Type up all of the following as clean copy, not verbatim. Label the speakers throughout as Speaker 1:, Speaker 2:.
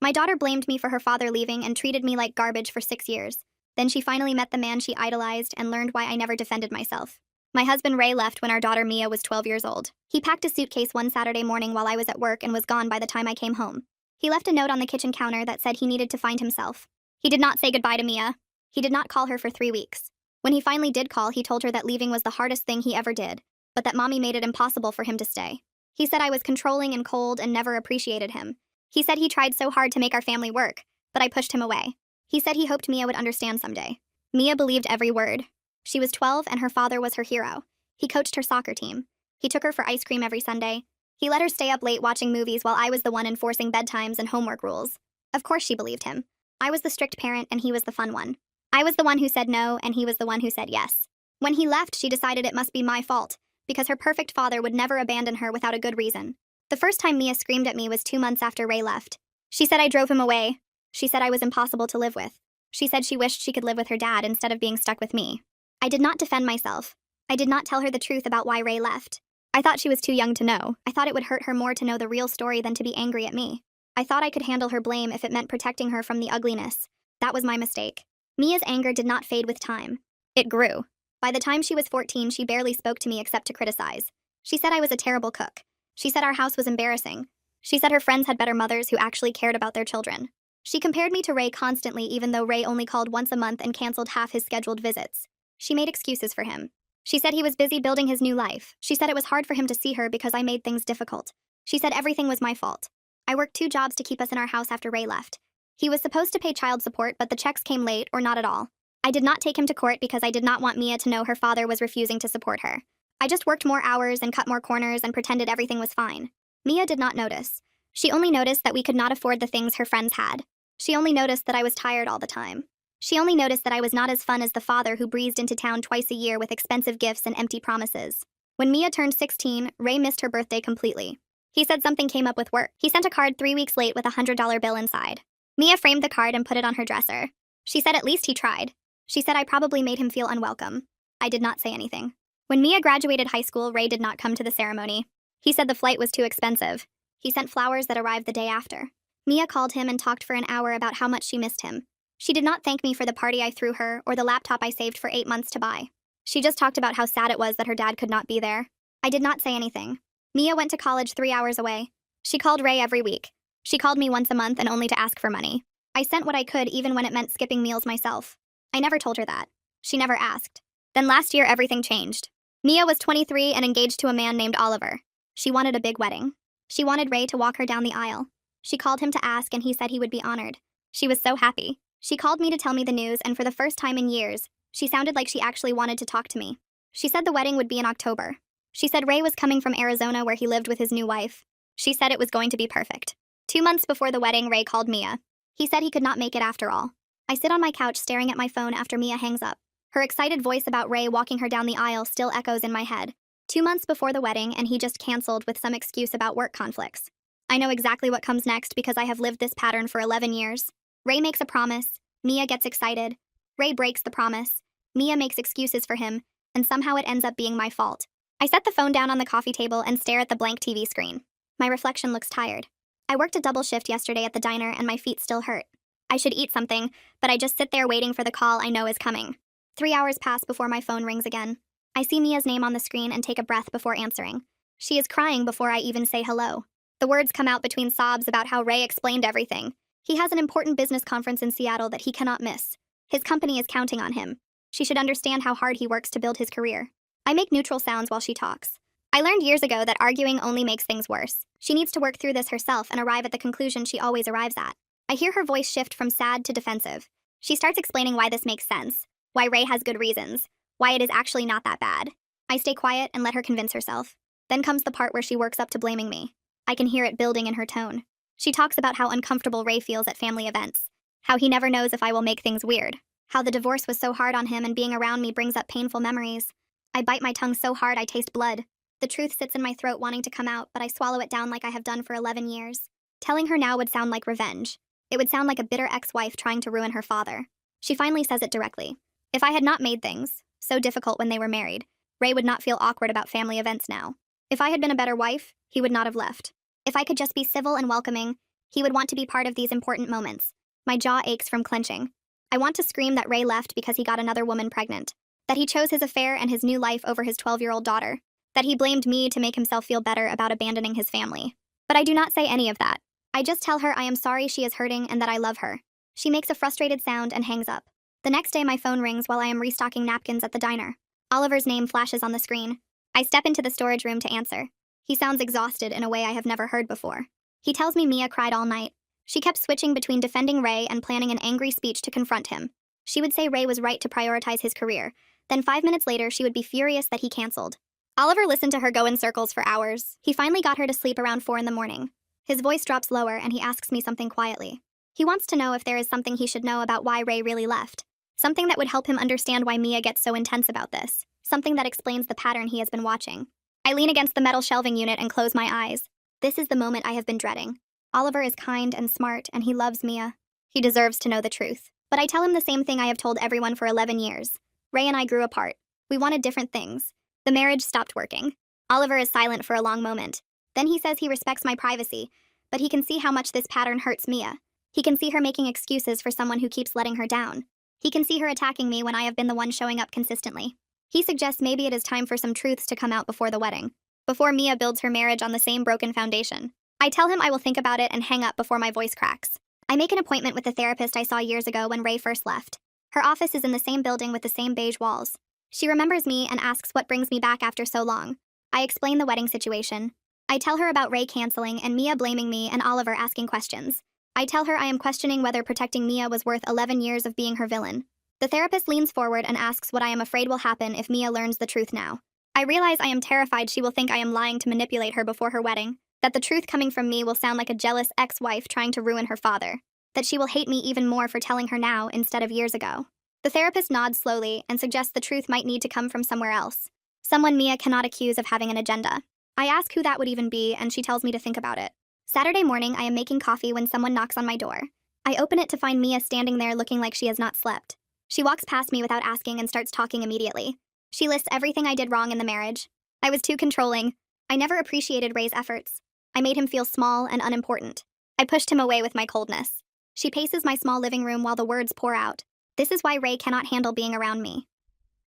Speaker 1: My daughter blamed me for her father leaving and treated me like garbage for 6 years. Then she finally met the man she idolized and learned why I never defended myself. My husband Ray left when our daughter Mia was 12 years old. He packed a suitcase one Saturday morning while I was at work and was gone by the time I came home. He left a note on the kitchen counter that said he needed to find himself. He did not say goodbye to Mia. He did not call her for 3 weeks. When he finally did call, he told her that leaving was the hardest thing he ever did, but that mommy made it impossible for him to stay. He said I was controlling and cold and never appreciated him. He said he tried so hard to make our family work, but I pushed him away. He said he hoped Mia would understand someday. Mia believed every word. She was 12 and her father was her hero. He coached her soccer team. He took her for ice cream every Sunday. He let her stay up late watching movies while I was the one enforcing bedtimes and homework rules. Of course she believed him. I was the strict parent and he was the fun one. I was the one who said no and he was the one who said yes. When he left, she decided it must be my fault, because her perfect father would never abandon her without a good reason. The first time Mia screamed at me was 2 months after Ray left. She said I drove him away. She said I was impossible to live with. She said she wished she could live with her dad instead of being stuck with me. I did not defend myself. I did not tell her the truth about why Ray left. I thought she was too young to know. I thought it would hurt her more to know the real story than to be angry at me. I thought I could handle her blame if it meant protecting her from the ugliness. That was my mistake. Mia's anger did not fade with time. It grew. By the time she was 14, she barely spoke to me except to criticize. She said I was a terrible cook. She said our house was embarrassing. She said her friends had better mothers who actually cared about their children. She compared me to Ray constantly, even though Ray only called once a month and canceled half his scheduled visits. She made excuses for him. She said he was busy building his new life. She said it was hard for him to see her because I made things difficult. She said everything was my fault. I worked 2 jobs to keep us in our house after Ray left. He was supposed to pay child support, but the checks came late or not at all. I did not take him to court because I did not want Mia to know her father was refusing to support her. I just worked more hours and cut more corners and pretended everything was fine. Mia did not notice. She only noticed that we could not afford the things her friends had. She only noticed that I was tired all the time. She only noticed that I was not as fun as the father who breezed into town twice a year with expensive gifts and empty promises. When Mia turned 16, Ray missed her birthday completely. He said something came up with work. He sent a card 3 weeks late with a $100 bill inside. Mia framed the card and put it on her dresser. She said at least he tried. She said I probably made him feel unwelcome. I did not say anything. When Mia graduated high school, Ray did not come to the ceremony. He said the flight was too expensive. He sent flowers that arrived the day after. Mia called him and talked for an hour about how much she missed him. She did not thank me for the party I threw her or the laptop I saved for 8 months to buy. She just talked about how sad it was that her dad could not be there. I did not say anything. Mia went to college 3 hours away. She called Ray every week. She called me once a month and only to ask for money. I sent what I could even when it meant skipping meals myself. I never told her that. She never asked. Then last year everything changed. Mia was 23 and engaged to a man named Oliver. She wanted a big wedding. She wanted Ray to walk her down the aisle. She called him to ask and he said he would be honored. She was so happy. She called me to tell me the news, and for the first time in years, she sounded like she actually wanted to talk to me. She said the wedding would be in October. She said Ray was coming from Arizona where he lived with his new wife. She said it was going to be perfect. 2 months before the wedding, Ray called Mia. He said he could not make it after all. I sit on my couch staring at my phone after Mia hangs up. Her excited voice about Ray walking her down the aisle still echoes in my head. 2 months before the wedding, and he just canceled with some excuse about work conflicts. I know exactly what comes next because I have lived this pattern for 11 years. Ray makes a promise. Mia gets excited. Ray breaks the promise. Mia makes excuses for him, and somehow it ends up being my fault. I set the phone down on the coffee table and stare at the blank TV screen. My reflection looks tired. I worked a double shift yesterday at the diner and my feet still hurt. I should eat something, but I just sit there waiting for the call I know is coming. 3 hours pass before my phone rings again. I see Mia's name on the screen and take a breath before answering. She is crying before I even say hello. The words come out between sobs about how Ray explained everything. He has an important business conference in Seattle that he cannot miss. His company is counting on him. She should understand how hard he works to build his career. I make neutral sounds while she talks. I learned years ago that arguing only makes things worse. She needs to work through this herself and arrive at the conclusion she always arrives at. I hear her voice shift from sad to defensive. She starts explaining why this makes sense, why Ray has good reasons, why it is actually not that bad. I stay quiet and let her convince herself. Then comes the part where she works up to blaming me. I can hear it building in her tone. She talks about how uncomfortable Ray feels at family events, how he never knows if I will make things weird, how the divorce was so hard on him and being around me brings up painful memories. I bite my tongue so hard I taste blood. The truth sits in my throat wanting to come out, but I swallow it down like I have done for 11 years. Telling her now would sound like revenge. It would sound like a bitter ex-wife trying to ruin her father. She finally says it directly. If I had not made things so difficult when they were married, Ray would not feel awkward about family events now. If I had been a better wife, he would not have left. If I could just be civil and welcoming, He would want to be part of these important moments. My jaw aches from clenching. I want to scream that Ray left because he got another woman pregnant, that he chose his affair and his new life over his 12-year-old daughter, that he blamed me to make himself feel better about abandoning his family. But I do not say any of that. I just tell her I am sorry she is hurting and that I love her. She makes a frustrated sound and hangs up. The next day my phone rings while I am restocking napkins at the diner. Oliver's name flashes on the screen. I step into the storage room to answer. He sounds exhausted in a way I have never heard before. He tells me Mia cried all night. She kept switching between defending Ray and planning an angry speech to confront him. She would say Ray was right to prioritize his career. Then 5 minutes later, she would be furious that he canceled. Oliver listened to her go in circles for hours. He finally got her to sleep around 4 in the morning. His voice drops lower and he asks me something quietly. He wants to know if there is something he should know about why Ray really left. Something that would help him understand why Mia gets so intense about this. Something that explains the pattern he has been watching. I lean against the metal shelving unit and close my eyes. This is the moment I have been dreading. Oliver is kind and smart, and he loves Mia. He deserves to know the truth. But I tell him the same thing I have told everyone for 11 years. Ray and I grew apart. We wanted different things. The marriage stopped working. Oliver is silent for a long moment. Then he says he respects my privacy, but he can see how much this pattern hurts Mia. He can see her making excuses for someone who keeps letting her down. He can see her attacking me when I have been the one showing up consistently. He suggests maybe it is time for some truths to come out before the wedding, before Mia builds her marriage on the same broken foundation. I tell him I will think about it and hang up before my voice cracks. I make an appointment with the therapist I saw years ago when Ray first left. Her office is in the same building with the same beige walls. She remembers me and asks what brings me back after so long. I explain the wedding situation. I tell her about Ray canceling and Mia blaming me and Oliver asking questions. I tell her I am questioning whether protecting Mia was worth 11 years of being her villain. The therapist leans forward and asks what I am afraid will happen if Mia learns the truth now. I realize I am terrified she will think I am lying to manipulate her before her wedding, that the truth coming from me will sound like a jealous ex-wife trying to ruin her father, that she will hate me even more for telling her now instead of years ago. The therapist nods slowly and suggests the truth might need to come from somewhere else. Someone Mia cannot accuse of having an agenda. I ask who that would even be, and she tells me to think about it. Saturday morning, I am making coffee when someone knocks on my door. I open it to find Mia standing there looking like she has not slept. She walks past me without asking and starts talking immediately. She lists everything I did wrong in the marriage. I was too controlling. I never appreciated Ray's efforts. I made him feel small and unimportant. I pushed him away with my coldness. She paces my small living room while the words pour out. This is why Ray cannot handle being around me.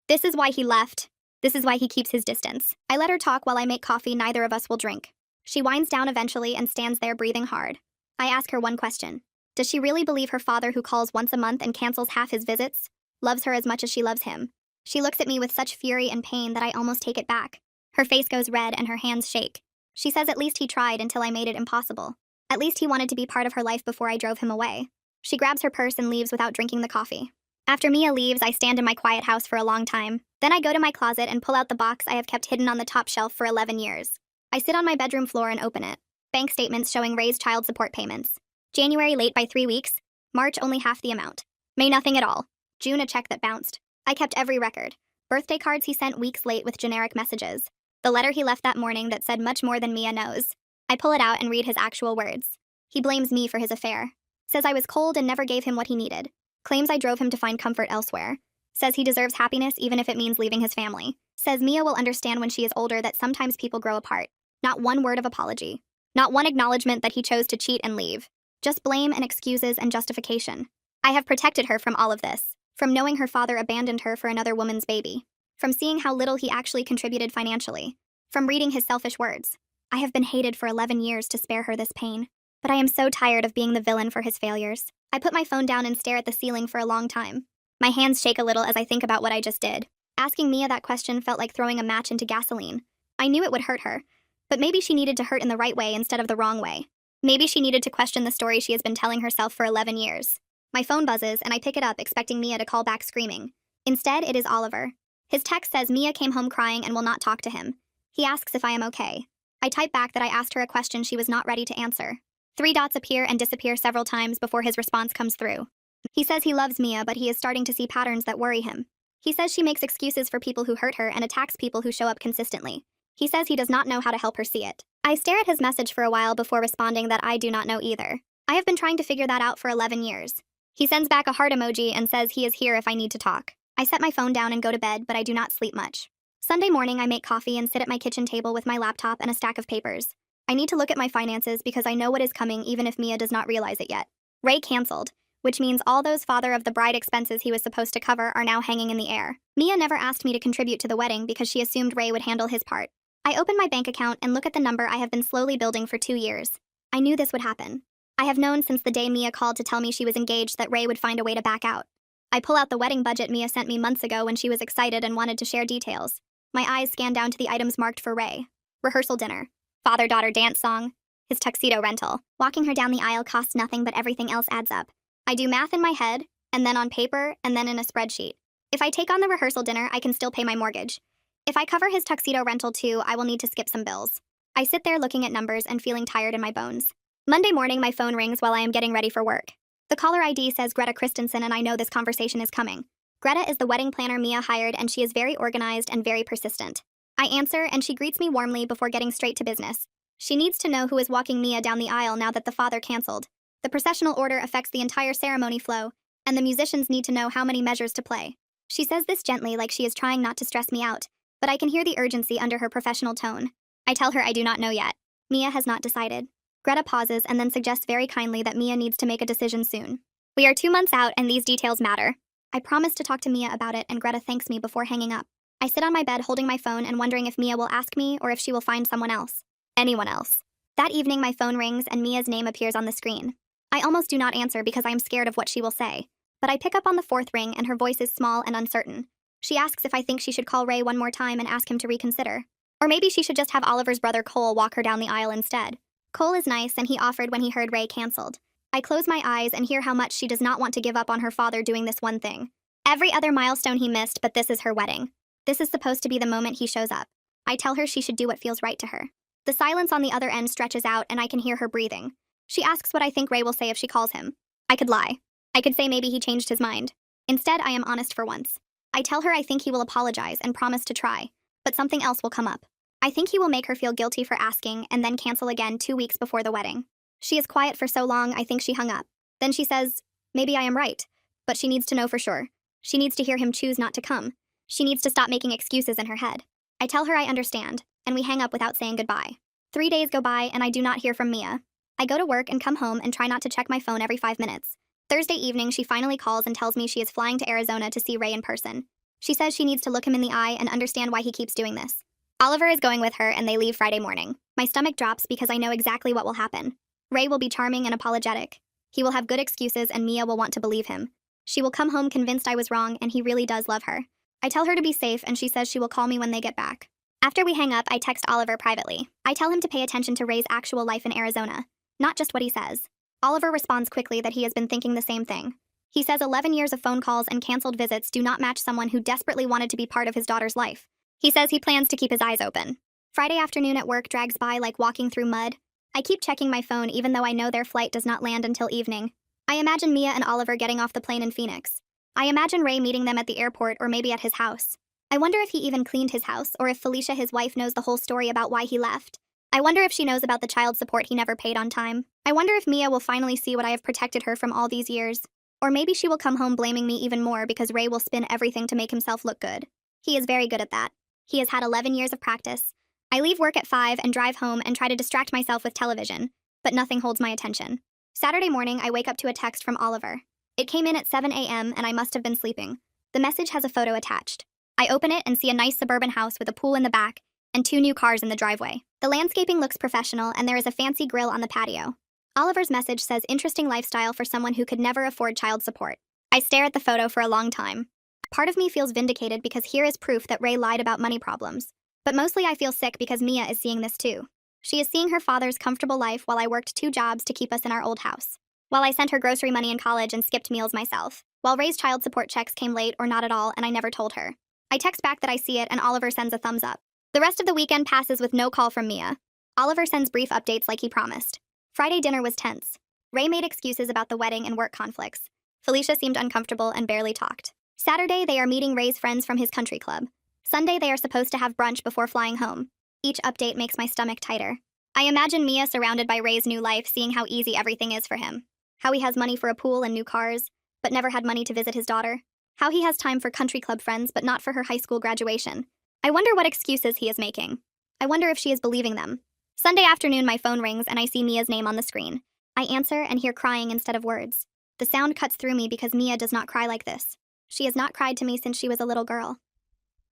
Speaker 1: This is why he left. This is why he keeps his distance. I let her talk while I make coffee neither of us will drink. She winds down eventually and stands there breathing hard. I ask her one question. Does she really believe her father, who calls once a month and cancels half his visits, loves her as much as she loves him? She looks at me with such fury and pain that I almost take it back. Her face goes red and her hands shake. She says at least he tried until I made it impossible. At least he wanted to be part of her life before I drove him away. She grabs her purse and leaves without drinking the coffee. After Mia leaves, I stand in my quiet house for a long time. Then I go to my closet and pull out the box I have kept hidden on the top shelf for 11 years. I sit on my bedroom floor and open it. Bank statements showing Ray's child support payments. January late by 3 weeks. March only half the amount. May nothing at all. June a check that bounced. I kept every record. Birthday cards he sent weeks late with generic messages. The letter he left that morning that said much more than Mia knows. I pull it out and read his actual words. He blames me for his affair. Says I was cold and never gave him what he needed. Claims I drove him to find comfort elsewhere. Says he deserves happiness even if it means leaving his family. Says Mia will understand when she is older that sometimes people grow apart. Not one word of apology. Not one acknowledgement that he chose to cheat and leave. Just blame and excuses and justification. I have protected her from all of this. From knowing her father abandoned her for another woman's baby. From seeing how little he actually contributed financially. From reading his selfish words. I have been hated for 11 years to spare her this pain. But I am so tired of being the villain for his failures. I put my phone down and stare at the ceiling for a long time. My hands shake a little as I think about what I just did. Asking Mia that question felt like throwing a match into gasoline. I knew it would hurt her. But maybe she needed to hurt in the right way instead of the wrong way. Maybe she needed to question the story she has been telling herself for 11 years. My phone buzzes and I pick it up expecting Mia to call back screaming. Instead, it is Oliver. His text says Mia came home crying and will not talk to him. He asks if I am okay. I type back that I asked her a question she was not ready to answer. 3 dots appear and disappear several times before his response comes through. He says he loves Mia, but he is starting to see patterns that worry him. He says she makes excuses for people who hurt her and attacks people who show up consistently. He says he does not know how to help her see it. I stare at his message for a while before responding that I do not know either. I have been trying to figure that out for 11 years. He sends back a heart emoji and says he is here if I need to talk. I set my phone down and go to bed, but I do not sleep much. Sunday morning, I make coffee and sit at my kitchen table with my laptop and a stack of papers. I need to look at my finances because I know what is coming even if Mia does not realize it yet. Ray canceled, which means all those father of the bride expenses he was supposed to cover are now hanging in the air. Mia never asked me to contribute to the wedding because she assumed Ray would handle his part. I open my bank account and look at the number I have been slowly building for 2 years. I knew this would happen. I have known since the day Mia called to tell me she was engaged that Ray would find a way to back out. I pull out the wedding budget Mia sent me months ago when she was excited and wanted to share details. My eyes scan down to the items marked for Ray. Rehearsal dinner, father-daughter dance song, his tuxedo rental. Walking her down the aisle costs nothing, but everything else adds up. I do math in my head, and then on paper, and then in a spreadsheet. If I take on the rehearsal dinner, I can still pay my mortgage. If I cover his tuxedo rental too, I will need to skip some bills. I sit there looking at numbers and feeling tired in my bones. Monday morning, my phone rings while I am getting ready for work. The caller ID says Greta Christensen, and I know this conversation is coming. Greta is the wedding planner Mia hired, and she is very organized and very persistent. I answer, and she greets me warmly before getting straight to business. She needs to know who is walking Mia down the aisle now that the father canceled. The processional order affects the entire ceremony flow, and the musicians need to know how many measures to play. She says this gently, like she is trying not to stress me out, but I can hear the urgency under her professional tone. I tell her I do not know yet. Mia has not decided. Greta pauses and then suggests very kindly that Mia needs to make a decision soon. We are 2 months out, and these details matter. I promise to talk to Mia about it, and Greta thanks me before hanging up. I sit on my bed holding my phone and wondering if Mia will ask me or if she will find someone else. Anyone else. That evening, my phone rings and Mia's name appears on the screen. I almost do not answer because I am scared of what she will say. But I pick up on the 4th ring and her voice is small and uncertain. She asks if I think she should call Ray one more time and ask him to reconsider. Or maybe she should just have Oliver's brother Cole walk her down the aisle instead. Cole is nice, and he offered when he heard Ray canceled. I close my eyes and hear how much she does not want to give up on her father doing this one thing. Every other milestone he missed, but this is her wedding. This is supposed to be the moment he shows up. I tell her she should do what feels right to her. The silence on the other end stretches out, and I can hear her breathing. She asks what I think Ray will say if she calls him. I could lie. I could say maybe he changed his mind. Instead, I am honest for once. I tell her I think he will apologize and promise to try, but something else will come up. I think he will make her feel guilty for asking and then cancel again 2 weeks before the wedding. She is quiet for so long, I think she hung up. Then she says, maybe I am right, but she needs to know for sure. She needs to hear him choose not to come. She needs to stop making excuses in her head. I tell her I understand, and we hang up without saying goodbye. 3 days go by, and I do not hear from Mia. I go to work and come home and try not to check my phone every 5 minutes. Thursday evening, she finally calls and tells me she is flying to Arizona to see Ray in person. She says she needs to look him in the eye and understand why he keeps doing this. Oliver is going with her, and they leave Friday morning. My stomach drops because I know exactly what will happen. Ray will be charming and apologetic. He will have good excuses, and Mia will want to believe him. She will come home convinced I was wrong, and he really does love her. I tell her to be safe, and she says she will call me when they get back. After we hang up, I text Oliver privately. I tell him to pay attention to Ray's actual life in Arizona, not just what he says. Oliver responds quickly that he has been thinking the same thing. He says 11 years of phone calls and canceled visits do not match someone who desperately wanted to be part of his daughter's life. He says he plans to keep his eyes open. Friday afternoon at work drags by like walking through mud. I keep checking my phone even though I know their flight does not land until evening. I imagine Mia and Oliver getting off the plane in Phoenix. I imagine Ray meeting them at the airport or maybe at his house. I wonder if he even cleaned his house or if Felicia, his wife, knows the whole story about why he left. I wonder if she knows about the child support he never paid on time. I wonder if Mia will finally see what I have protected her from all these years. Or maybe she will come home blaming me even more because Ray will spin everything to make himself look good. He is very good at that. He has had 11 years of practice. I leave work at 5 and drive home and try to distract myself with television, but nothing holds my attention. Saturday morning, I wake up to a text from Oliver. It came in at 7 a.m. and I must have been sleeping. The message has a photo attached. I open it and see a nice suburban house with a pool in the back and 2 new cars in the driveway. The landscaping looks professional and there is a fancy grill on the patio. Oliver's message says interesting lifestyle for someone who could never afford child support. I stare at the photo for a long time. Part of me feels vindicated because here is proof that Ray lied about money problems. But mostly I feel sick because Mia is seeing this too. She is seeing her father's comfortable life while I worked 2 jobs to keep us in our old house. While I sent her grocery money in college and skipped meals myself. While Ray's child support checks came late or not at all and I never told her. I text back that I see it and Oliver sends a thumbs up. The rest of the weekend passes with no call from Mia. Oliver sends brief updates like he promised. Friday dinner was tense. Ray made excuses about the wedding and work conflicts. Felicia seemed uncomfortable and barely talked. Saturday, they are meeting Ray's friends from his country club. Sunday, they are supposed to have brunch before flying home. Each update makes my stomach tighter. I imagine Mia surrounded by Ray's new life, seeing how easy everything is for him. How he has money for a pool and new cars, but never had money to visit his daughter. How he has time for country club friends, but not for her high school graduation. I wonder what excuses he is making. I wonder if she is believing them. Sunday afternoon, my phone rings and I see Mia's name on the screen. I answer and hear crying instead of words. The sound cuts through me because Mia does not cry like this. She has not cried to me since she was a little girl.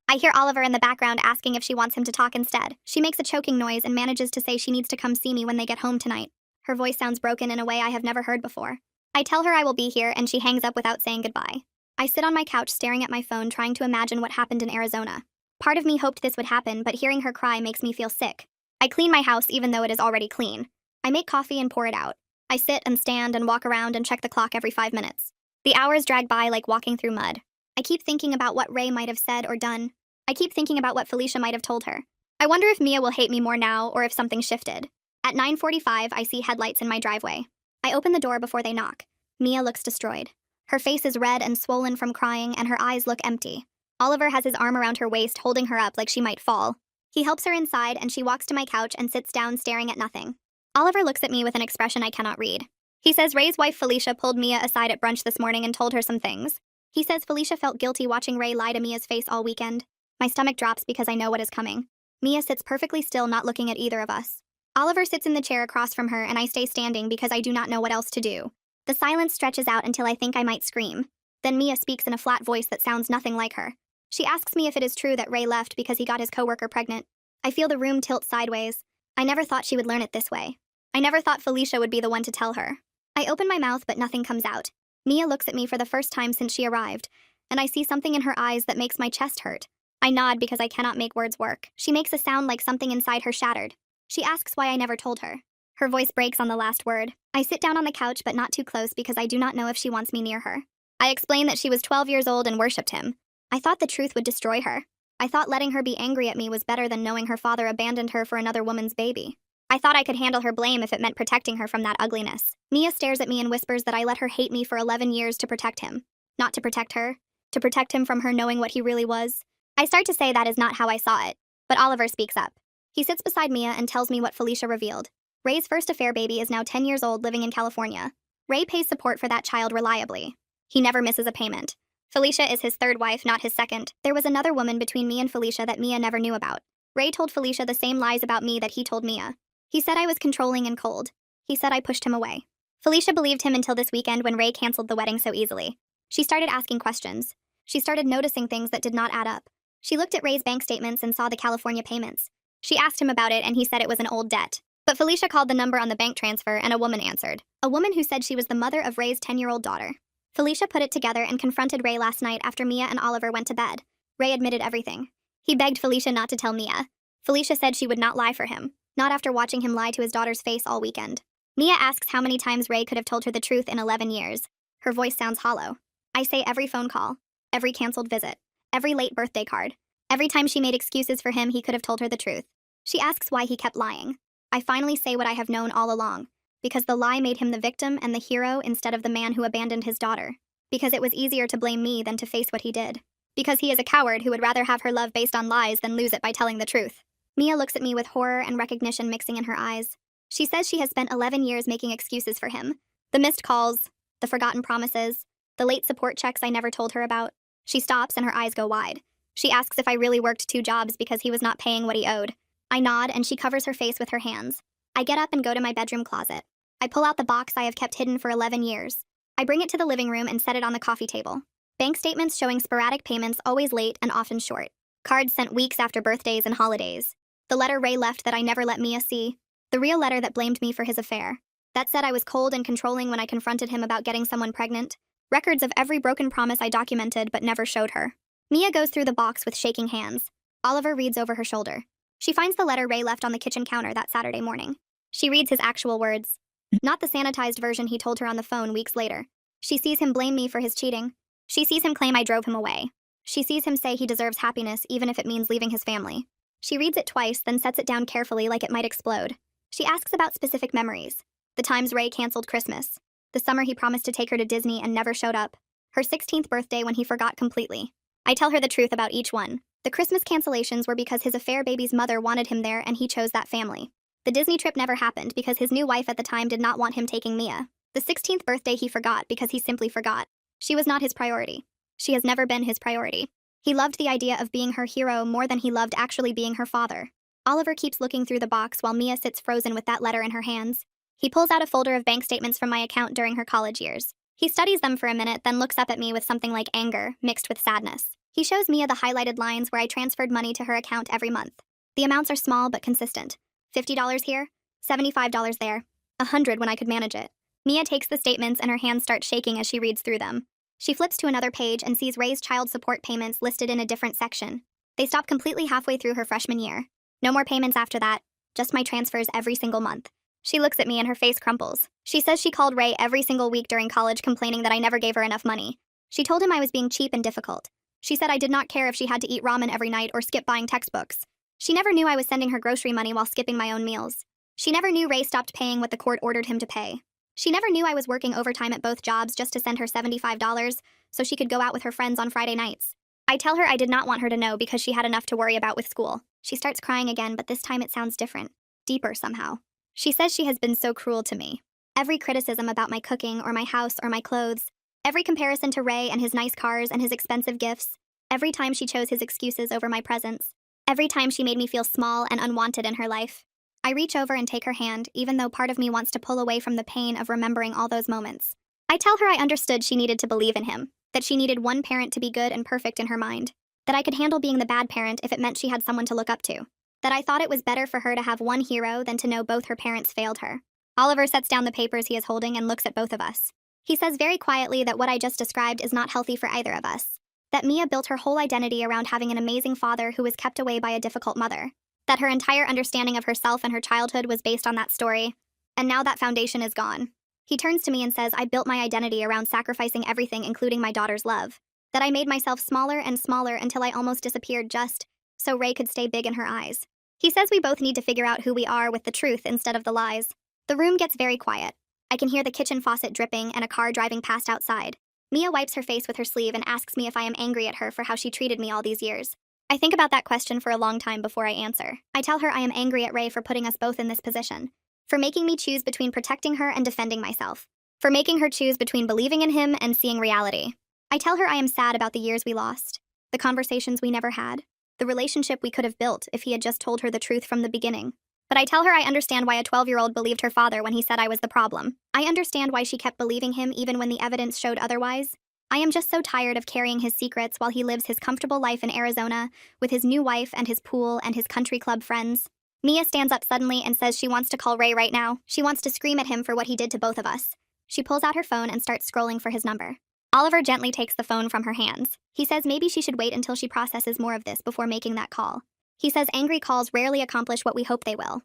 Speaker 1: I hear Oliver in the background asking if she wants him to talk instead. She makes a choking noise and manages to say she needs to come see me when they get home tonight. Her voice sounds broken in a way I have never heard before. I tell her I will be here and she hangs up without saying goodbye. I sit on my couch staring at my phone trying to imagine what happened in Arizona. Part of me hoped this would happen, but hearing her cry makes me feel sick. I clean my house even though it is already clean. I make coffee and pour it out. I sit and stand and walk around and check the clock every 5 minutes. The hours drag by like walking through mud. I keep thinking about what Ray might have said or done. I keep thinking about what Felicia might have told her. I wonder if Mia will hate me more now or if something shifted. At 9:45, I see headlights in my driveway. I open the door before they knock. Mia looks destroyed. Her face is red and swollen from crying and her eyes look empty. Oliver has his arm around her waist, holding her up like she might fall. He helps her inside and she walks to my couch and sits down staring at nothing. Oliver looks at me with an expression I cannot read. He says Ray's wife Felicia pulled Mia aside at brunch this morning and told her some things. He says Felicia felt guilty watching Ray lie to Mia's face all weekend. My stomach drops because I know what is coming. Mia sits perfectly still, not looking at either of us. Oliver sits in the chair across from her and I stay standing because I do not know what else to do. The silence stretches out until I think I might scream. Then Mia speaks in a flat voice that sounds nothing like her. She asks me if it is true that Ray left because he got his coworker pregnant. I feel the room tilt sideways. I never thought she would learn it this way. I never thought Felicia would be the one to tell her. I open my mouth but nothing comes out. Mia looks at me for the first time since she arrived, and I see something in her eyes that makes my chest hurt. I nod because I cannot make words work. She makes a sound like something inside her shattered. She asks why I never told her. Her voice breaks on the last word. I sit down on the couch but not too close because I do not know if she wants me near her. I explain that she was 12 years old and worshipped him. I thought the truth would destroy her. I thought letting her be angry at me was better than knowing her father abandoned her for another woman's baby. I thought I could handle her blame if it meant protecting her from that ugliness. Mia stares at me and whispers that I let her hate me for 11 years to protect him. Not to protect her. To protect him from her knowing what he really was. I start to say that is not how I saw it. But Oliver speaks up. He sits beside Mia and tells me what Felicia revealed. Ray's first affair baby is now 10 years old living in California. Ray pays support for that child reliably. He never misses a payment. Felicia is his third wife, not his second. There was another woman between me and Felicia that Mia never knew about. Ray told Felicia the same lies about me that he told Mia. He said I was controlling and cold. He said I pushed him away. Felicia believed him until this weekend when Ray canceled the wedding so easily. She started asking questions. She started noticing things that did not add up. She looked at Ray's bank statements and saw the California payments. She asked him about it and he said it was an old debt. But Felicia called the number on the bank transfer and a woman answered. A woman who said she was the mother of Ray's 10-year-old daughter. Felicia put it together and confronted Ray last night after Mia and Oliver went to bed. Ray admitted everything. He begged Felicia not to tell Mia. Felicia said she would not lie for him, not after watching him lie to his daughter's face all weekend. Mia asks how many times Ray could have told her the truth in 11 years. Her voice sounds hollow. I say every phone call, every canceled visit, every late birthday card. Every time she made excuses for him, he could have told her the truth. She asks why he kept lying. I finally say what I have known all along. Because the lie made him the victim and the hero instead of the man who abandoned his daughter. Because it was easier to blame me than to face what he did. Because he is a coward who would rather have her love based on lies than lose it by telling the truth. Mia looks at me with horror and recognition mixing in her eyes. She says she has spent 11 years making excuses for him. The missed calls, the forgotten promises, the late support checks I never told her about. She stops and her eyes go wide. She asks if I really worked 2 jobs because he was not paying what he owed. I nod and she covers her face with her hands. I get up and go to my bedroom closet. I pull out the box I have kept hidden for 11 years. I bring it to the living room and set it on the coffee table. Bank statements showing sporadic payments, always late and often short. Cards sent weeks after birthdays and holidays. The letter Ray left that I never let Mia see. The real letter that blamed me for his affair. That said I was cold and controlling when I confronted him about getting someone pregnant. Records of every broken promise I documented but never showed her. Mia goes through the box with shaking hands. Oliver reads over her shoulder. She finds the letter Ray left on the kitchen counter that Saturday morning. She reads his actual words. Not the sanitized version he told her on the phone weeks later. She sees him blame me for his cheating. She sees him claim I drove him away. She sees him say he deserves happiness even if it means leaving his family. She reads it twice, then sets it down carefully like it might explode. She asks about specific memories. The times Ray canceled Christmas. The summer he promised to take her to Disney and never showed up. Her 16th birthday when he forgot completely. I tell her the truth about each one. The Christmas cancellations were because his affair baby's mother wanted him there and he chose that family. The Disney trip never happened because his new wife at the time did not want him taking Mia. The 16th birthday he forgot because he simply forgot. She was not his priority. She has never been his priority. He loved the idea of being her hero more than he loved actually being her father. Oliver keeps looking through the box while Mia sits frozen with that letter in her hands. He pulls out a folder of bank statements from my account during her college years. He studies them for a minute, then looks up at me with something like anger, mixed with sadness. He shows Mia the highlighted lines where I transferred money to her account every month. The amounts are small but consistent. $50 here, $75 there, $100 when I could manage it. Mia takes the statements and her hands start shaking as she reads through them. She flips to another page and sees Ray's child support payments listed in a different section. They stop completely halfway through her freshman year. No more payments after that, just my transfers every single month. She looks at me and her face crumples. She says she called Ray every single week during college complaining that I never gave her enough money. She told him I was being cheap and difficult. She said I did not care if she had to eat ramen every night or skip buying textbooks. She never knew I was sending her grocery money while skipping my own meals. She never knew Ray stopped paying what the court ordered him to pay. She never knew I was working overtime at both jobs just to send her $75 so she could go out with her friends on Friday nights. I tell her I did not want her to know because she had enough to worry about with school. She starts crying again, but this time it sounds different. Deeper somehow. She says she has been so cruel to me. Every criticism about my cooking or my house or my clothes, every comparison to Ray and his nice cars and his expensive gifts, every time she chose his excuses over my presents, every time she made me feel small and unwanted in her life. I reach over and take her hand, even though part of me wants to pull away from the pain of remembering all those moments. I tell her I understood she needed to believe in him, that she needed one parent to be good and perfect in her mind, that I could handle being the bad parent if it meant she had someone to look up to, that I thought it was better for her to have one hero than to know both her parents failed her. Oliver sets down the papers he is holding and looks at both of us. He says very quietly that what I just described is not healthy for either of us, that Mia built her whole identity around having an amazing father who was kept away by a difficult mother, that her entire understanding of herself and her childhood was based on that story, and now that foundation is gone. He turns to me and says I built my identity around sacrificing everything, including my daughter's love, that I made myself smaller and smaller until I almost disappeared just so Ray could stay big in her eyes. He says we both need to figure out who we are with the truth instead of the lies. The room gets very quiet. I can hear the kitchen faucet dripping and a car driving past outside. Mia wipes her face with her sleeve and asks me if I am angry at her for how she treated me all these years. I think about that question for a long time before I answer. I tell her I am angry at Ray for putting us both in this position, for making me choose between protecting her and defending myself, for making her choose between believing in him and seeing reality. I tell her I am sad about the years we lost, the conversations we never had, the relationship we could have built if he had just told her the truth from the beginning. But I tell her I understand why a 12-year-old believed her father when he said I was the problem. I understand why she kept believing him even when the evidence showed otherwise. I am just so tired of carrying his secrets while he lives his comfortable life in Arizona with his new wife and his pool and his country club friends. Mia stands up suddenly and says she wants to call Ray right now. She wants to scream at him for what he did to both of us. She pulls out her phone and starts scrolling for his number. Oliver gently takes the phone from her hands. He says maybe she should wait until she processes more of this before making that call. He says angry calls rarely accomplish what we hope they will.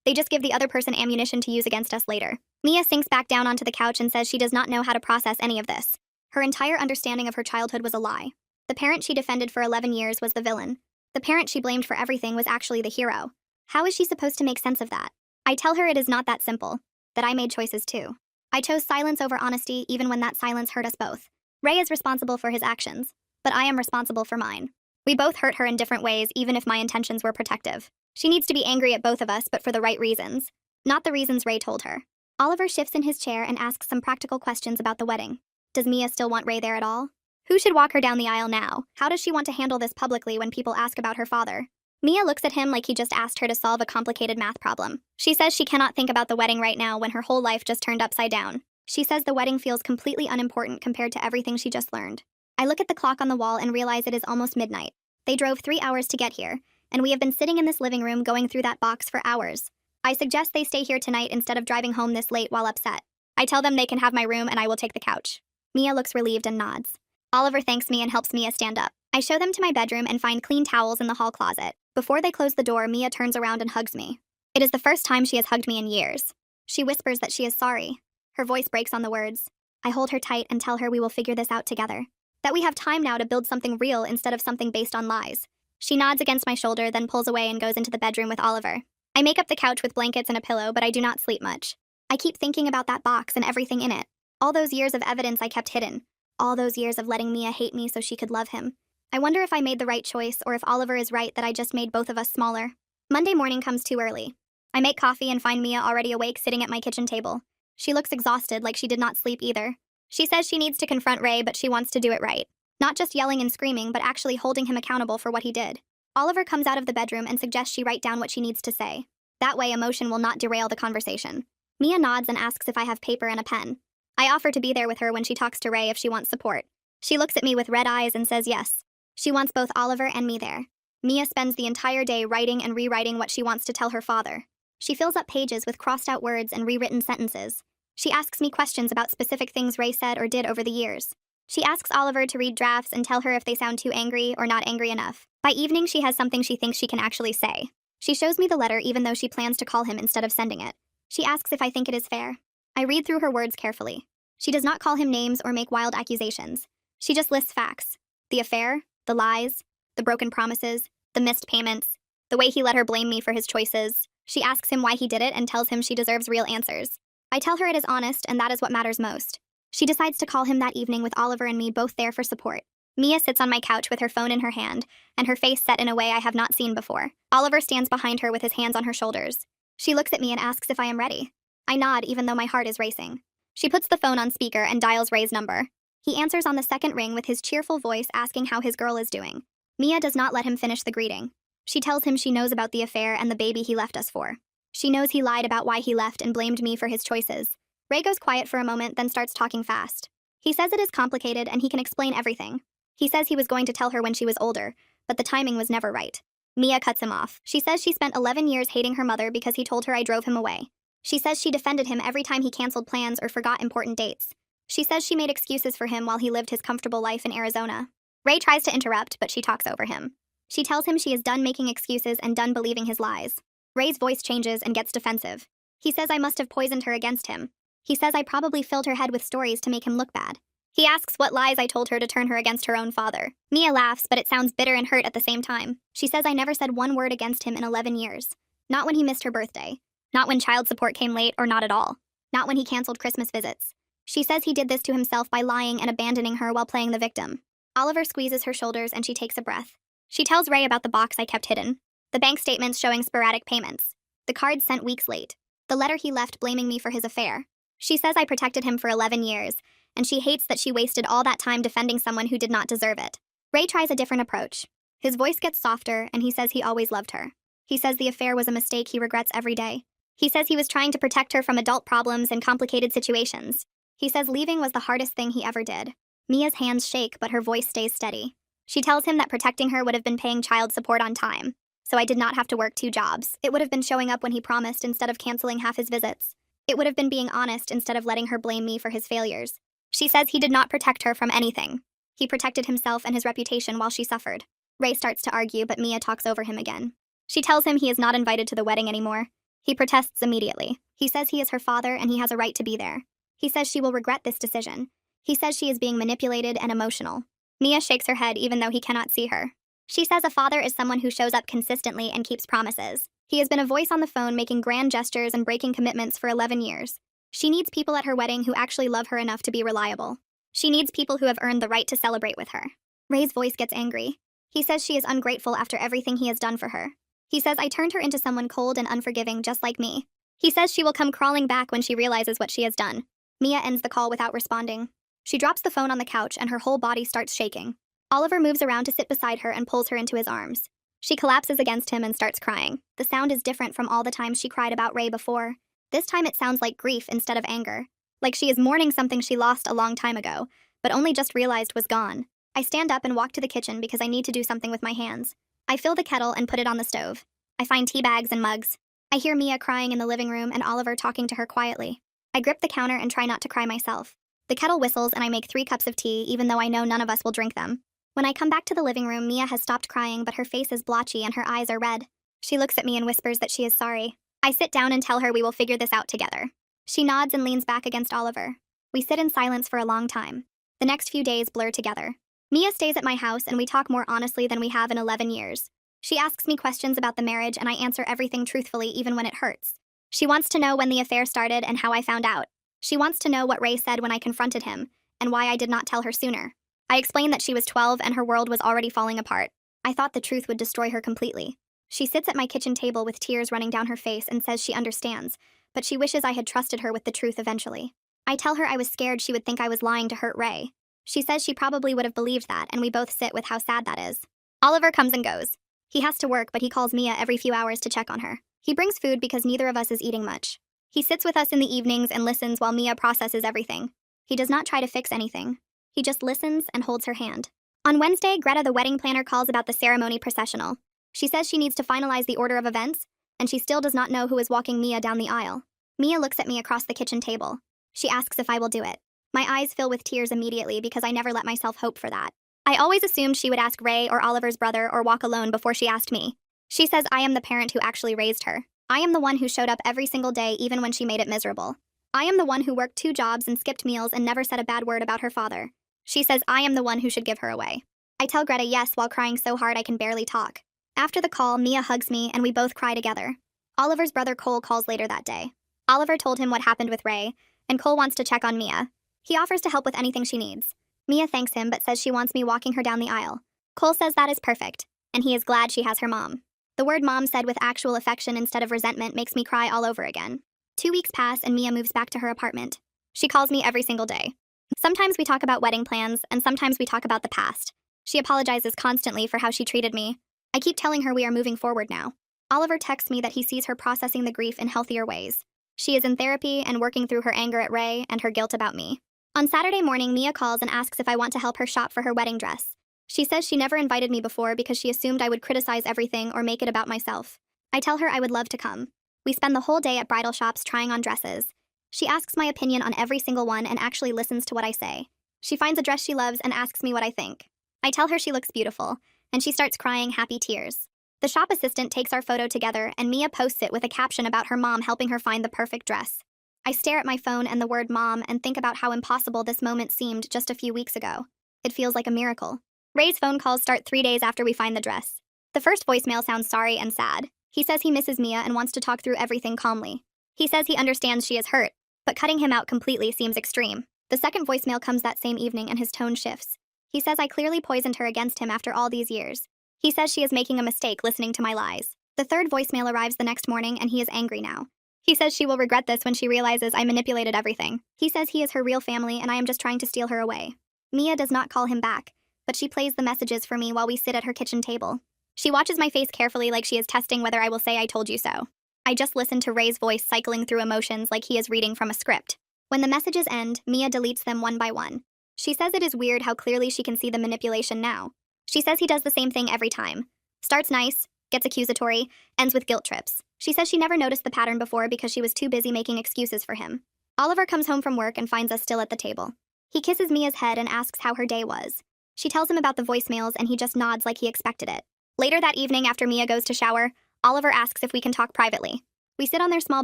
Speaker 1: They just give the other person ammunition to use against us later. Mia sinks back down onto the couch and says she does not know how to process any of this. Her entire understanding of her childhood was a lie. The parent she defended for 11 years was the villain. The parent she blamed for everything was actually the hero. How is she supposed to make sense of that? I tell her it is not that simple, that I made choices too. I chose silence over honesty even when that silence hurt us both. Ray is responsible for his actions, but I am responsible for mine. We both hurt her in different ways even if my intentions were protective. She needs to be angry at both of us, but for the right reasons, not the reasons Ray told her. Oliver shifts in his chair and asks some practical questions about the wedding. Does Mia still want Ray there at all? Who should walk her down the aisle now? How does she want to handle this publicly when people ask about her father? Mia looks at him like he just asked her to solve a complicated math problem. She says she cannot think about the wedding right now when her whole life just turned upside down. She says the wedding feels completely unimportant compared to everything she just learned. I look at the clock on the wall and realize it is almost midnight. They drove 3 hours to get here, and we have been sitting in this living room going through that box for hours. I suggest they stay here tonight instead of driving home this late while upset. I tell them they can have my room and I will take the couch. Mia looks relieved and nods. Oliver thanks me and helps Mia stand up. I show them to my bedroom and find clean towels in the hall closet. Before they close the door, Mia turns around and hugs me. It is the first time she has hugged me in years. She whispers that she is sorry. Her voice breaks on the words. I hold her tight and tell her we will figure this out together. That we have time now to build something real instead of something based on lies. She nods against my shoulder, then pulls away and goes into the bedroom with Oliver. I make up the couch with blankets and a pillow, but I do not sleep much. I keep thinking about that box and everything in it. All those years of evidence I kept hidden. All those years of letting Mia hate me so she could love him. I wonder if I made the right choice or if Oliver is right that I just made both of us smaller. Monday morning comes too early. I make coffee and find Mia already awake sitting at my kitchen table. She looks exhausted, like she did not sleep either. She says she needs to confront Ray, but she wants to do it right. Not just yelling and screaming, but actually holding him accountable for what he did. Oliver comes out of the bedroom and suggests she write down what she needs to say. That way, emotion will not derail the conversation. Mia nods and asks if I have paper and a pen. I offer to be there with her when she talks to Ray if she wants support. She looks at me with red eyes and says yes. She wants both Oliver and me there. Mia spends the entire day writing and rewriting what she wants to tell her father. She fills up pages with crossed-out words and rewritten sentences. She asks me questions about specific things Ray said or did over the years. She asks Oliver to read drafts and tell her if they sound too angry or not angry enough. By evening, she has something she thinks she can actually say. She shows me the letter even though she plans to call him instead of sending it. She asks if I think it is fair. I read through her words carefully. She does not call him names or make wild accusations. She just lists facts. The affair, the lies, the broken promises, the missed payments, the way he let her blame me for his choices. She asks him why he did it and tells him she deserves real answers. I tell her it is honest and that is what matters most. She decides to call him that evening with Oliver and me both there for support. Mia sits on my couch with her phone in her hand, and her face set in a way I have not seen before. Oliver stands behind her with his hands on her shoulders. She looks at me and asks if I am ready. I nod even though my heart is racing. She puts the phone on speaker and dials Ray's number. He answers on the second ring with his cheerful voice asking how his girl is doing. Mia does not let him finish the greeting. She tells him she knows about the affair and the baby he left us for. She knows he lied about why he left and blamed me for his choices. Ray goes quiet for a moment, then starts talking fast. He says it is complicated and he can explain everything. He says he was going to tell her when she was older, but the timing was never right. Mia cuts him off. She says she spent 11 years hating her mother because he told her I drove him away. She says she defended him every time he canceled plans or forgot important dates. She says she made excuses for him while he lived his comfortable life in Arizona. Ray tries to interrupt, but she talks over him. She tells him she is done making excuses and done believing his lies. Ray's voice changes and gets defensive. He says I must have poisoned her against him. He says I probably filled her head with stories to make him look bad. He asks what lies I told her to turn her against her own father. Mia laughs, but it sounds bitter and hurt at the same time. She says I never said one word against him in 11 years. Not when he missed her birthday. Not when child support came late or not at all. Not when he canceled Christmas visits. She says he did this to himself by lying and abandoning her while playing the victim. Oliver squeezes her shoulders and she takes a breath. She tells Ray about the box I kept hidden. The bank statements showing sporadic payments. The cards sent weeks late. The letter he left blaming me for his affair. She says I protected him for 11 years, and she hates that she wasted all that time defending someone who did not deserve it. Ray tries a different approach. His voice gets softer, and he says he always loved her. He says the affair was a mistake he regrets every day. He says he was trying to protect her from adult problems and complicated situations. He says leaving was the hardest thing he ever did. Mia's hands shake, but her voice stays steady. She tells him that protecting her would have been paying child support on time, so I did not have to work 2 jobs. It would have been showing up when he promised instead of canceling half his visits. It would have been being honest instead of letting her blame me for his failures. She says he did not protect her from anything. He protected himself and his reputation while she suffered. Ray starts to argue, but Mia talks over him again. She tells him he is not invited to the wedding anymore. He protests immediately. He says he is her father and he has a right to be there. He says she will regret this decision. He says she is being manipulated and emotional. Mia shakes her head even though he cannot see her. She says a father is someone who shows up consistently and keeps promises. He has been a voice on the phone making grand gestures and breaking commitments for 11 years. She needs people at her wedding who actually love her enough to be reliable. She needs people who have earned the right to celebrate with her. Ray's voice gets angry. He says she is ungrateful after everything he has done for her. He says I turned her into someone cold and unforgiving just like me. He says she will come crawling back when she realizes what she has done. Mia ends the call without responding. She drops the phone on the couch and her whole body starts shaking. Oliver moves around to sit beside her and pulls her into his arms. She collapses against him and starts crying. The sound is different from all the times she cried about Ray before. This time it sounds like grief instead of anger. Like she is mourning something she lost a long time ago, but only just realized was gone. I stand up and walk to the kitchen because I need to do something with my hands. I fill the kettle and put it on the stove. I find tea bags and mugs. I hear Mia crying in the living room and Oliver talking to her quietly. I grip the counter and try not to cry myself. The kettle whistles and I make 3 cups of tea even though I know none of us will drink them. When I come back to the living room, Mia has stopped crying, but her face is blotchy and her eyes are red. She looks at me and whispers that she is sorry. I sit down and tell her we will figure this out together. She nods and leans back against Oliver. We sit in silence for a long time. The next few days blur together. Mia stays at my house and we talk more honestly than we have in 11 years. She asks me questions about the marriage and I answer everything truthfully even when it hurts. She wants to know when the affair started and how I found out. She wants to know what Ray said when I confronted him and why I did not tell her sooner. I explained that she was 12 and her world was already falling apart. I thought the truth would destroy her completely. She sits at my kitchen table with tears running down her face and says she understands, but she wishes I had trusted her with the truth eventually. I tell her I was scared she would think I was lying to hurt Ray. She says she probably would have believed that, and we both sit with how sad that is. Oliver comes and goes. He has to work, but he calls Mia every few hours to check on her. He brings food because neither of us is eating much. He sits with us in the evenings and listens while Mia processes everything. He does not try to fix anything. He just listens and holds her hand. On Wednesday, Greta, the wedding planner, calls about the ceremony processional. She says she needs to finalize the order of events, and she still does not know who is walking Mia down the aisle. Mia looks at me across the kitchen table. She asks if I will do it. My eyes fill with tears immediately because I never let myself hope for that. I always assumed she would ask Ray or Oliver's brother or walk alone before she asked me. She says I am the parent who actually raised her. I am the one who showed up every single day even when she made it miserable. I am the one who worked 2 jobs and skipped meals and never said a bad word about her father. She says I am the one who should give her away. I tell Greta yes while crying so hard I can barely talk. After the call, Mia hugs me and we both cry together. Oliver's brother Cole calls later that day. Oliver told him what happened with Ray, and Cole wants to check on Mia. He offers to help with anything she needs. Mia thanks him but says she wants me walking her down the aisle. Cole says that is perfect, and he is glad she has her mom. The word mom said with actual affection instead of resentment makes me cry all over again. 2 weeks pass and Mia moves back to her apartment. She calls me every single day. Sometimes we talk about wedding plans, and sometimes we talk about the past. She apologizes constantly for how she treated me. I keep telling her we are moving forward now. Oliver texts me that he sees her processing the grief in healthier ways. She is in therapy and working through her anger at Ray and her guilt about me. On Saturday morning, Mia calls and asks if I want to help her shop for her wedding dress. She says she never invited me before because she assumed I would criticize everything or make it about myself. I tell her I would love to come. We spend the whole day at bridal shops trying on dresses. She asks my opinion on every single one and actually listens to what I say. She finds a dress she loves and asks me what I think. I tell her she looks beautiful, and she starts crying happy tears. The shop assistant takes our photo together and Mia posts it with a caption about her mom helping her find the perfect dress. I stare at my phone and the word mom and think about how impossible this moment seemed just a few weeks ago. It feels like a miracle. Ray's phone calls start 3 days after we find the dress. The first voicemail sounds sorry and sad. He says he misses Mia and wants to talk through everything calmly. He says he understands she is hurt, but cutting him out completely seems extreme. The second voicemail comes that same evening and his tone shifts. He says I clearly poisoned her against him after all these years. He says she is making a mistake listening to my lies. The third voicemail arrives the next morning and he is angry now. He says she will regret this when she realizes I manipulated everything. He says he is her real family and I am just trying to steal her away. Mia does not call him back, but she plays the messages for me while we sit at her kitchen table. She watches my face carefully like she is testing whether I will say I told you so. I just listen to Ray's voice cycling through emotions like he is reading from a script. When the messages end, Mia deletes them one by one. She says it is weird how clearly she can see the manipulation now. She says he does the same thing every time. Starts nice, gets accusatory, ends with guilt trips. She says she never noticed the pattern before because she was too busy making excuses for him. Oliver comes home from work and finds us still at the table. He kisses Mia's head and asks how her day was. She tells him about the voicemails and he just nods like he expected it. Later that evening, after Mia goes to shower, Oliver asks if we can talk privately. We sit on their small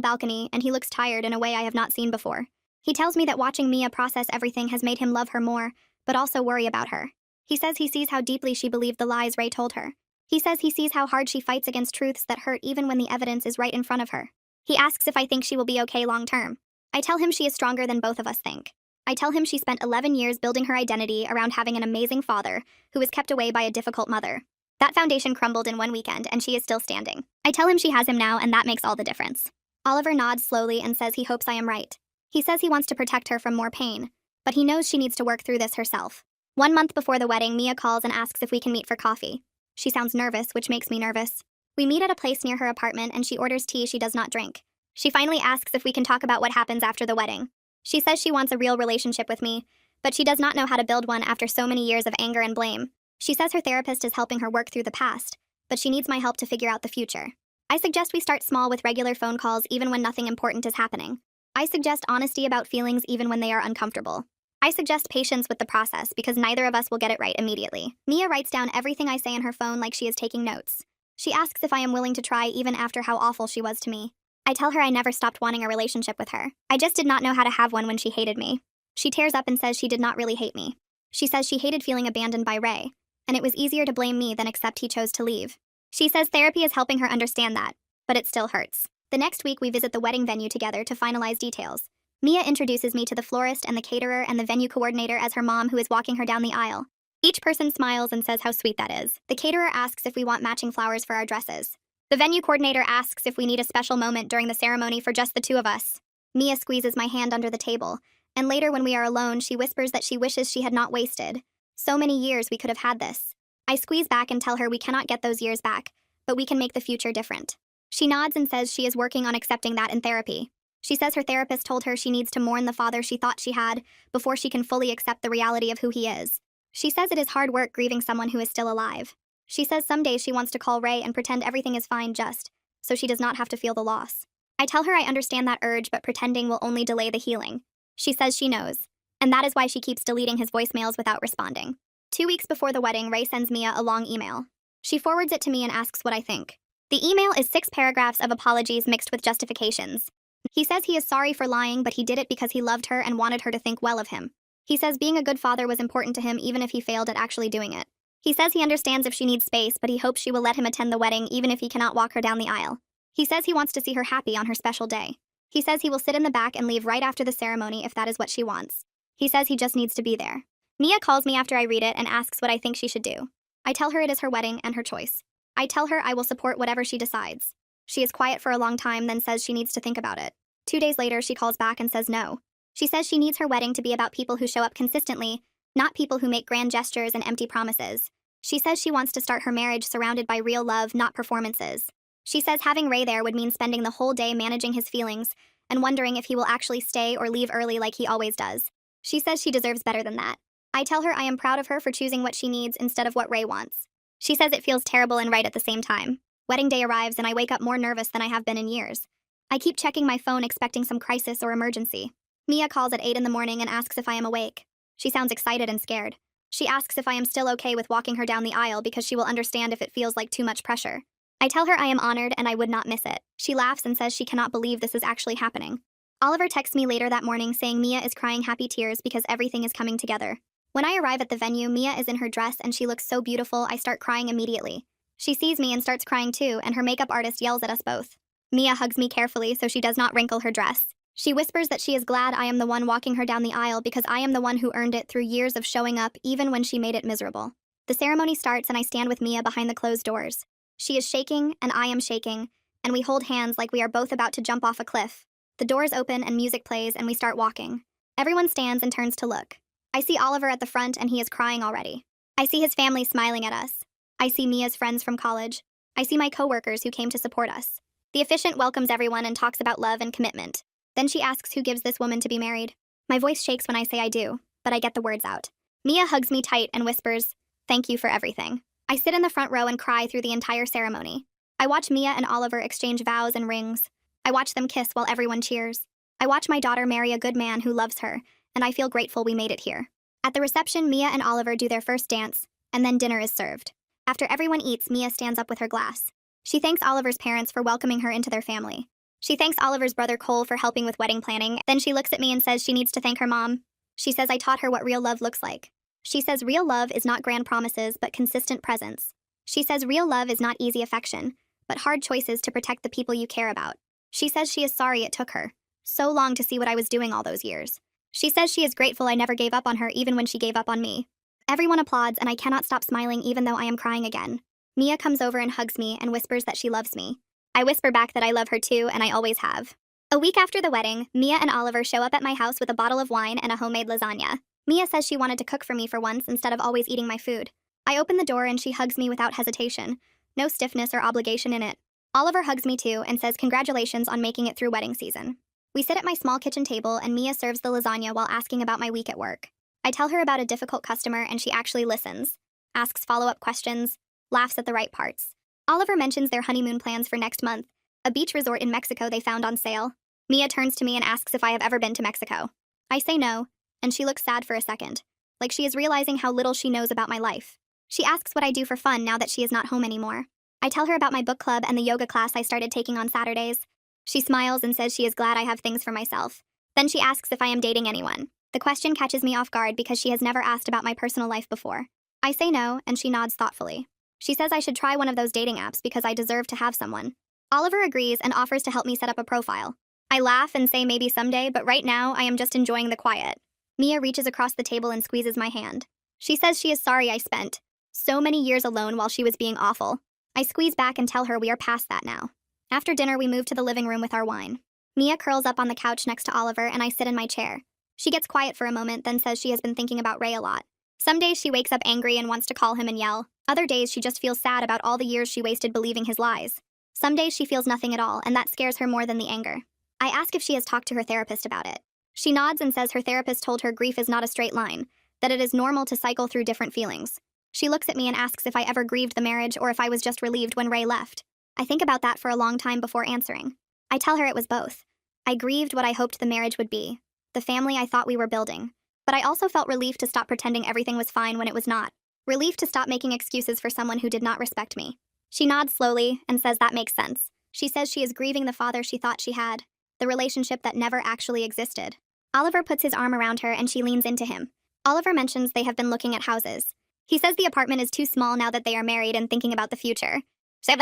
Speaker 1: balcony and he looks tired in a way I have not seen before. He tells me that watching Mia process everything has made him love her more, but also worry about her. He says he sees how deeply she believed the lies Ray told her. He says he sees how hard she fights against truths that hurt even when the evidence is right in front of her. He asks if I think she will be okay long term. I tell him she is stronger than both of us think. I tell him she spent 11 years building her identity around having an amazing father who was kept away by a difficult mother. That foundation crumbled in one weekend and she is still standing. I tell him she has him now and that makes all the difference. Oliver nods slowly and says he hopes I am right. He says he wants to protect her from more pain, but he knows she needs to work through this herself. 1 month before the wedding, Mia calls and asks if we can meet for coffee. She sounds nervous, which makes me nervous. We meet at a place near her apartment and she orders tea she does not drink. She finally asks if we can talk about what happens after the wedding. She says she wants a real relationship with me, but she does not know how to build one after so many years of anger and blame. She says her therapist is helping her work through the past, but she needs my help to figure out the future. I suggest we start small with regular phone calls even when nothing important is happening. I suggest honesty about feelings even when they are uncomfortable. I suggest patience with the process because neither of us will get it right immediately. Mia writes down everything I say in her phone like she is taking notes. She asks if I am willing to try even after how awful she was to me. I tell her I never stopped wanting a relationship with her. I just did not know how to have one when she hated me. She tears up and says she did not really hate me. She says she hated feeling abandoned by Ray, and it was easier to blame me than accept he chose to leave. She says therapy is helping her understand that, but it still hurts. The next week we visit the wedding venue together to finalize details. Mia introduces me to the florist and the caterer and the venue coordinator as her mom who is walking her down the aisle. Each person smiles and says how sweet that is. The caterer asks if we want matching flowers for our dresses. The venue coordinator asks if we need a special moment during the ceremony for just the two of us. Mia squeezes my hand under the table, and later when we are alone, she whispers that she wishes she had not wasted. So many years we could have had this. I squeeze back and tell her we cannot get those years back, but we can make the future different. She nods and says she is working on accepting that in therapy. She says her therapist told her she needs to mourn the father she thought she had before she can fully accept the reality of who he is. She says it is hard work grieving someone who is still alive. She says some days she wants to call Ray and pretend everything is fine just so she does not have to feel the loss. I tell her I understand that urge, but pretending will only delay the healing. She says she knows, and that is why she keeps deleting his voicemails without responding. 2 weeks before the wedding, Ray sends Mia a long email. She forwards it to me and asks what I think. The email is 6 paragraphs of apologies mixed with justifications. He says he is sorry for lying, but he did it because he loved her and wanted her to think well of him. He says being a good father was important to him even if he failed at actually doing it. He says he understands if she needs space, but he hopes she will let him attend the wedding even if he cannot walk her down the aisle. He says he wants to see her happy on her special day. He says he will sit in the back and leave right after the ceremony if that is what she wants. He says he just needs to be there. Mia calls me after I read it and asks what I think she should do. I tell her it is her wedding and her choice. I tell her I will support whatever she decides. She is quiet for a long time, then says she needs to think about it. 2 days later, she calls back and says no. She says she needs her wedding to be about people who show up consistently, not people who make grand gestures and empty promises. She says she wants to start her marriage surrounded by real love, not performances. She says having Ray there would mean spending the whole day managing his feelings and wondering if he will actually stay or leave early like he always does. She says she deserves better than that. I tell her I am proud of her for choosing what she needs instead of what Ray wants. She says it feels terrible and right at the same time. Wedding day arrives and I wake up more nervous than I have been in years. I keep checking my phone expecting some crisis or emergency. Mia calls at 8 in the morning and asks if I am awake. She sounds excited and scared. She asks if I am still okay with walking her down the aisle because she will understand if it feels like too much pressure. I tell her I am honored and I would not miss it. She laughs and says she cannot believe this is actually happening. Oliver texts me later that morning saying Mia is crying happy tears because everything is coming together. When I arrive at the venue, Mia is in her dress and she looks so beautiful I start crying immediately. She sees me and starts crying too, and her makeup artist yells at us both. Mia hugs me carefully so she does not wrinkle her dress. She whispers that she is glad I am the one walking her down the aisle because I am the one who earned it through years of showing up even when she made it miserable. The ceremony starts and I stand with Mia behind the closed doors. She is shaking and I am shaking, and we hold hands like we are both about to jump off a cliff. The doors open and music plays and we start walking. Everyone stands and turns to look. I see Oliver at the front and he is crying already. I see his family smiling at us. I see Mia's friends from college. I see my coworkers who came to support us. The officiant welcomes everyone and talks about love and commitment. Then she asks who gives this woman to be married. My voice shakes when I say I do, but I get the words out. Mia hugs me tight and whispers, "Thank you for everything." I sit in the front row and cry through the entire ceremony. I watch Mia and Oliver exchange vows and rings. I watch them kiss while everyone cheers. I watch my daughter marry a good man who loves her, and I feel grateful we made it here. At the reception, Mia and Oliver do their first dance, and then dinner is served. After everyone eats, Mia stands up with her glass. She thanks Oliver's parents for welcoming her into their family. She thanks Oliver's brother Cole for helping with wedding planning. Then she looks at me and says she needs to thank her mom. She says I taught her what real love looks like. She says real love is not grand promises, but consistent presence. She says real love is not easy affection, but hard choices to protect the people you care about. She says she is sorry it took her so long to see what I was doing all those years. She says she is grateful I never gave up on her even when she gave up on me. Everyone applauds and I cannot stop smiling even though I am crying again. Mia comes over and hugs me and whispers that she loves me. I whisper back that I love her too, and I always have. A week after the wedding, Mia and Oliver show up at my house with a bottle of wine and a homemade lasagna. Mia says she wanted to cook for me for once instead of always eating my food. I open the door and she hugs me without hesitation. No stiffness or obligation in it. Oliver hugs me too and says congratulations on making it through wedding season. We sit at my small kitchen table and Mia serves the lasagna while asking about my week at work. I tell her about a difficult customer and she actually listens, asks follow-up questions, laughs at the right parts. Oliver mentions their honeymoon plans for next month, a beach resort in Mexico they found on sale. Mia turns to me and asks if I have ever been to Mexico. I say no, and she looks sad for a second, like she is realizing how little she knows about my life. She asks what I do for fun now that she is not home anymore. I tell her about my book club and the yoga class I started taking on Saturdays. She smiles and says she is glad I have things for myself. Then she asks if I am dating anyone. The question catches me off guard because she has never asked about my personal life before. I say no, and she nods thoughtfully. She says I should try one of those dating apps because I deserve to have someone. Oliver agrees and offers to help me set up a profile. I laugh and say maybe someday, but right now I am just enjoying the quiet. Mia reaches across the table and squeezes my hand. She says she is sorry I spent so many years alone while she was being awful. I squeeze back and tell her we are past that now. After dinner, we move to the living room with our wine. Mia curls up on the couch next to Oliver and I sit in my chair. She gets quiet for a moment, then says she has been thinking about Ray a lot. Some days she wakes up angry and wants to call him and yell, Other days, she just feels sad about all the years she wasted believing his lies. Some days she feels nothing at all, and that scares her more than the anger. I ask if she has talked to her therapist about it. She nods and says her therapist told her grief is not a straight line, that it is normal to cycle through different feelings. She looks at me and asks if I ever grieved the marriage or if I was just relieved when Ray left. I think about that for a long time before answering. I tell her it was both. I grieved what I hoped the marriage would be, the family I thought we were building. But I also felt relief to stop pretending everything was fine when it was not. Relief to stop making excuses for someone who did not respect me. She nods slowly and says that makes sense. She says she is grieving the father she thought she had, the relationship that never actually existed. Oliver puts his arm around her and she leans into him. Oliver mentions they have been looking at houses. He says the apartment is too small now that they are married and thinking about the future.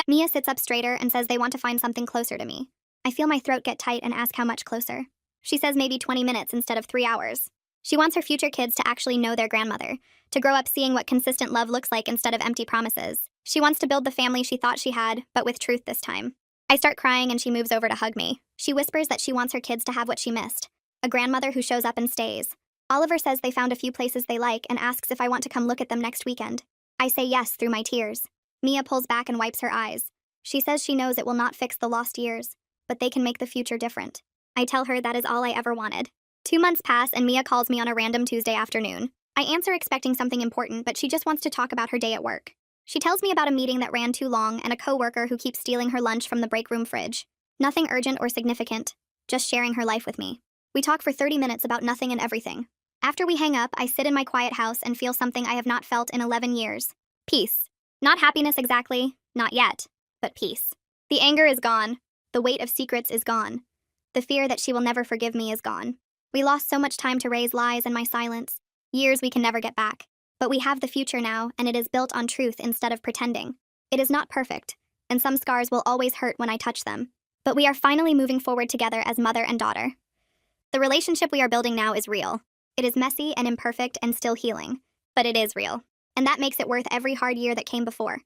Speaker 1: Mia sits up straighter and says they want to find something closer to me. I feel my throat get tight and ask how much closer. She says maybe 20 minutes instead of 3 hours. She wants her future kids to actually know their grandmother, to grow up seeing what consistent love looks like instead of empty promises. She wants to build the family she thought she had, but with truth this time. I start crying and she moves over to hug me. She whispers that she wants her kids to have what she missed, a grandmother who shows up and stays. Oliver says they found a few places they like and asks if I want to come look at them next weekend. I say yes through my tears. Mia pulls back and wipes her eyes. She says she knows it will not fix the lost years, but they can make the future different. I tell her that is all I ever wanted. 2 months pass and Mia calls me on a random Tuesday afternoon. I answer expecting something important, but she just wants to talk about her day at work. She tells me about a meeting that ran too long and a coworker who keeps stealing her lunch from the break room fridge. Nothing urgent or significant, just sharing her life with me. We talk for 30 minutes about nothing and everything. After we hang up, I sit in my quiet house and feel something I have not felt in 11 years. Peace. Not happiness exactly, not yet, but peace. The anger is gone. The weight of secrets is gone. The fear that she will never forgive me is gone. We lost so much time to raise lies and my silence. Years we can never get back. But we have the future now, and it is built on truth instead of pretending. It is not perfect, and some scars will always hurt when I touch them. But we are finally moving forward together as mother and daughter. The relationship we are building now is real. It is messy and imperfect and still healing. But it is real. And that makes it worth every hard year that came before.